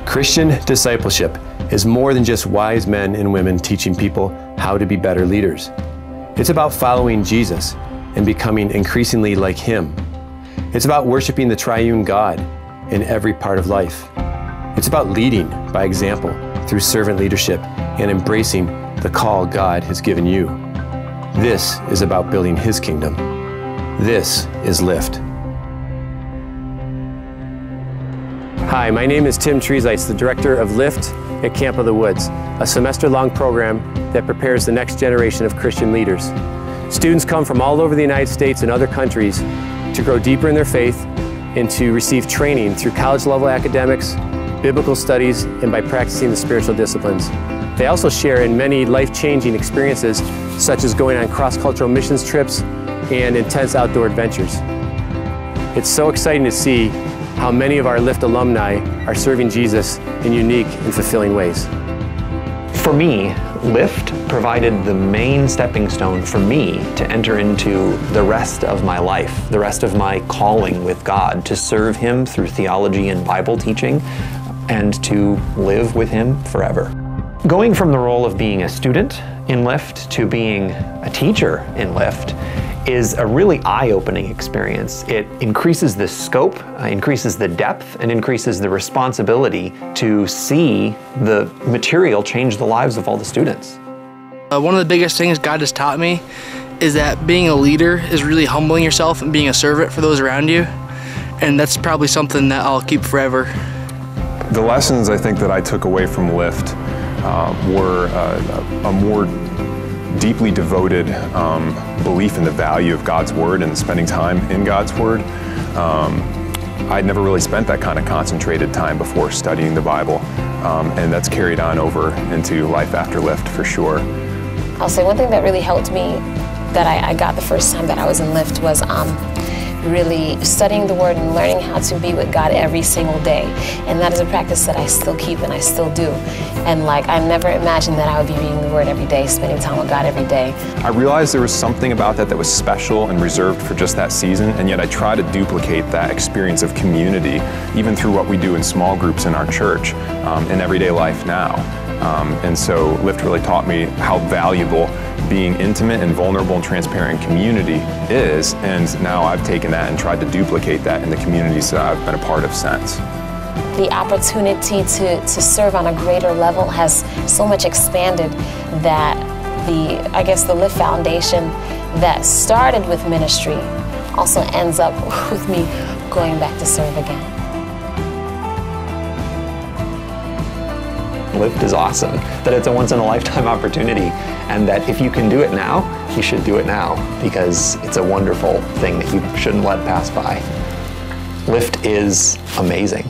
Christian discipleship is more than just wise men and women teaching people how to be better leaders. It's about following Jesus and becoming increasingly like Him. It's about worshiping the triune God in every part of life. It's about leading by example through servant leadership and embracing the call God has given you. This is about building His kingdom. This is Lift. Hi, my name is Tim Treesites, the director of Lift at Camp of the Woods, a semester-long program that prepares the next generation of Christian leaders. Students come from all over the United States and other countries to grow deeper in their faith and to receive training through college-level academics, biblical studies, and by practicing the spiritual disciplines. They also share in many life-changing experiences, such as going on cross-cultural missions trips and intense outdoor adventures. It's so exciting to see how many of our Lift alumni are serving Jesus in unique and fulfilling ways. For me, Lift provided the main stepping stone for me to enter into the rest of my life, the rest of my calling with God, to serve Him through theology and Bible teaching, and to live with Him forever. Going from the role of being a student in Lift to being a teacher in Lift is a really eye-opening experience. It increases the scope, increases the depth, and increases the responsibility to see the material change the lives of all the students. One of the biggest things God has taught me is that being a leader is really humbling yourself and being a servant for those around you. And that's probably something that I'll keep forever. The lessons I think that I took away from Lift were a more deeply devoted belief in the value of God's Word and spending time in God's Word. I'd never really spent that kind of concentrated time before studying the Bible, and that's carried on over into life after Lift for sure. I'll say one thing that really helped me that I got the first time that I was in Lift was really studying the Word and learning how to be with God every single day. And that is a practice that I still keep and I still do. And I never imagined that I would be reading the Word every day, spending time with God every day. I realized there was something about that was special and reserved for just that season, and yet I try to duplicate that experience of community, even through what we do in small groups in our church, in everyday life now. And so Lift really taught me how valuable being intimate and vulnerable and transparent in community is, and now I've taken that and tried to duplicate that in the communities that I've been a part of since. The opportunity to serve on a greater level has so much expanded that the Lift Foundation that started with ministry also ends up with me going back to serve again. Lift is awesome, that it's a once-in-a-lifetime opportunity, and that if you can do it now, you should do it now, because it's a wonderful thing that you shouldn't let pass by. Lift is amazing.